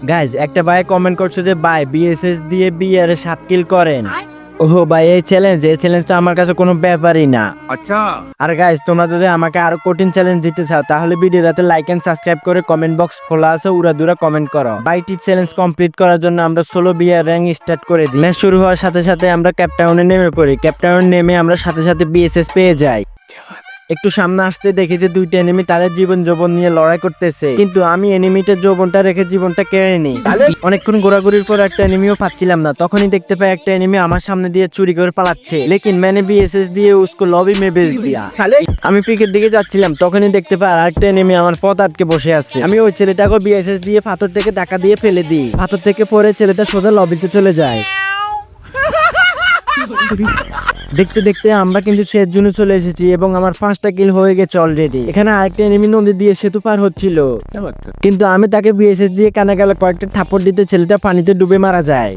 Guys একটা ভাই comment করছে যে ভাই বিএসএস দিয়ে বিআর 7 কিল করেন। ওহো ভাই এই চ্যালেঞ্জটা আমার কাছে কোনো ব্যাপারই না। আচ্ছা আর গাইজ তোমরা যদি আমাকে আরো কঠিন চ্যালেঞ্জ দিতে চাও তাহলে ভিডিওটাতে লাইক এন্ড সাবস্ক্রাইব করে কমেন্ট বক্স খোলা আছে, উড়াদুরা কমেন্ট করো। বাইটি চ্যালেঞ্জ কমপ্লিট করার জন্য আমরা 16 বিআর র্যাঙ্ক স্টার্ট করে দিই। ম্যাচ শুরু হওয়ার সাথে সাথে আমরা ক্যাপটাউনে নেমে পড়ি। ক্যাপটাউনে নেমে আমরা সাথে সাথে বিএসএস পেয়ে যাই। একটু সামনে আসতে দেখি যে দুইটা এনিমি তাদের জীবন যৌবন নিয়ে লড়াই করতেছে, কিন্তু আমি এনিমিটার যৌবনটা রেখে জীবনটা কেড়ে নিই। অনেকক্ষণ ঘোরাঘুরির পর একটা এনিমিও পাচ্ছিলাম না, তখনই দেখতে পাই একটা এনিমি আমার সামনে দিয়ে চুরি করে পালাচ্ছে। লেকিন मैंने বিএসএস দিয়ে उसको লবি মে भेज दिया। আমি পিকের দিকে যাচ্ছিলাম, তখনই দেখতে পাই আরেকটা এনিমি আমার পথ আটকে বসে আছে। আমি ওই ছেলেটাকে বিএসএস দিয়ে পাথর থেকে ধাক্কা দিয়ে ফেলে দিই। পাথর থেকে পরে ছেলেটা সোজা লবিতে চলে যায়। দেখতে দেখতে আমরা কিন্তু শেষ জোনে চলে এসেছি এবং আমার 5টা কিল হয়ে গেছে অলরেডি। এখানে আরেকটা এনিমি নদী দিয়ে সেতু পার হচ্ছিল, কিন্তু আমি তাকে বিএসএস দিয়ে কানে গেলে কয়েকটা থাপ্পড় দিতে ছেলেটা পানিতে ডুবে মারা যায়।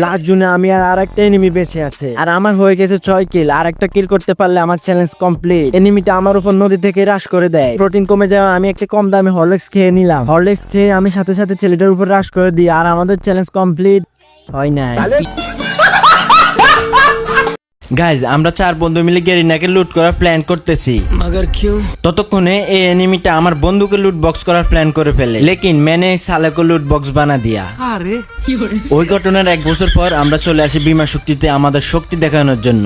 লাস্ট জোনে আমি আর আরেকটা এনিমি বেঁচে আছে, আর আমার হয়ে গেছে 6 কিল। আর একটা কিল করতে পারলে আমার চ্যালেঞ্জ কমপ্লিট। এনিমিটা আমার উপর নদী থেকে রাশ করে দেয়। প্রোটিন কমে যাওয়া আমি একটা কম দামে হরলিক্স খেয়ে নিলাম। হরলিক্স খেয়ে আমি সাথে সাথে ছেলেটার উপর রাশ করে দিই, আর আমাদের চ্যালেঞ্জ কমপ্লিট হয় নাই। গাইজ আমরা 4 বন্ধু মিলে গেরিনাকে লুট করার প্ল্যান করতেছি। मगर क्यों? ততক্ষণে এই এনিমিটা আমার বন্ধুকে লুট বক্স করার প্ল্যান করে ফেলে। লেকিন मैंने इस साले को लूट बॉक्स बना दिया। अरे ওই ঘটনার 1 বছর পর আমরা চলে আসি বিমা শক্তিতে আমাদের শক্তি দেখানোর জন্য।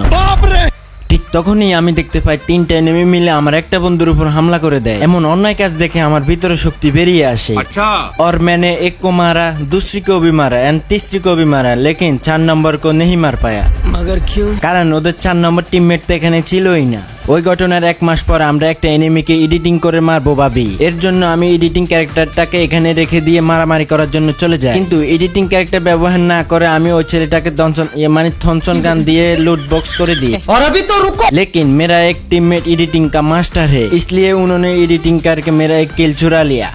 ঠিক তখনই আমি দেখতে পাই 3টা এনিমি মিলে আমার একটা বন্ধুর উপর হামলা করে দেয়। এমন অন্যায় কাজ দেখে আমার ভিতরে শক্তি বেরিয়ে আসে। अच्छा और मैंने एक को मारा, दूसरी को भी मारा एंड तीसरी को भी मारा, लेकिन 4 नंबर को नहीं मार पाया। मगर क्यों? কারণ ওদের 4 নম্বর টিমমেট তো এখানে ছিলই না। ওই ঘটনার 1 মাস পর আমরা একটা এনিমিকে এডিটিং করে মারবো ভাবি। এর জন্য আমি এডিটিং ক্যারেক্টারটাকে এখানে রেখে দিয়ে মারামারি করার জন্য চলে যাই, কিন্তু এডিটিং ক্যারেক্টার ব্যবহার না করে আমি ওই ছেলেটাকে থনসন গান দিয়ে লুট বক্স করে দিই। और अभी तो रुको। लेकिन मेरा एक टीममेट एडिटिंग का मास्टर है, इसलिए उन्होंने एडिटिंग करके मेरा एक किल चुरा लिया।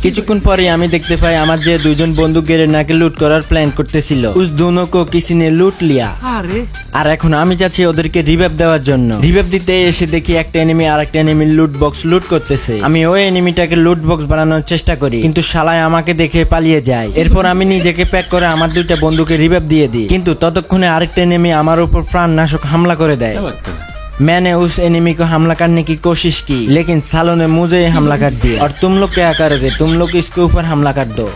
কিছুক্ষণ পরে আমি দেখতে পাই আমার যে দুইজন বন্ধু গেরেনাকে লুট করার প্ল্যান করতেছিল, উস দোনো কো কিসি নে লুট লিয়া। अरे আর এখন আমি যাচ্ছি ওদেরকে রিভাইভ দেওয়ার জন্য। রিভাইভ দিতে এসে দেখি একটা এনিমি আরেকটা এনিমির লুট বক্স লুট করতেছে। আমি ওই এনিমিটাকে লুট বক্স বানানোর চেষ্টা করি, কিন্তু শালায় আমাকে দেখে পালিয়ে যায়। এরপর আমি নিজেকে প্যাক করে আমার 2টা বন্ধুকে রিভাইভ দিয়ে দিই, কিন্তু ততক্ষণে আরেকটা এনিমি আমার উপর প্রাণনাশক হামলা করে দেয়। मैंने उस एनिमी को हमला करने की कोशिश की, लेकिन सालों ने मुझे हमला कर दिया। और तुम लोग क्या करोगे? तुम लोग इसके ऊपर हमला कर दो।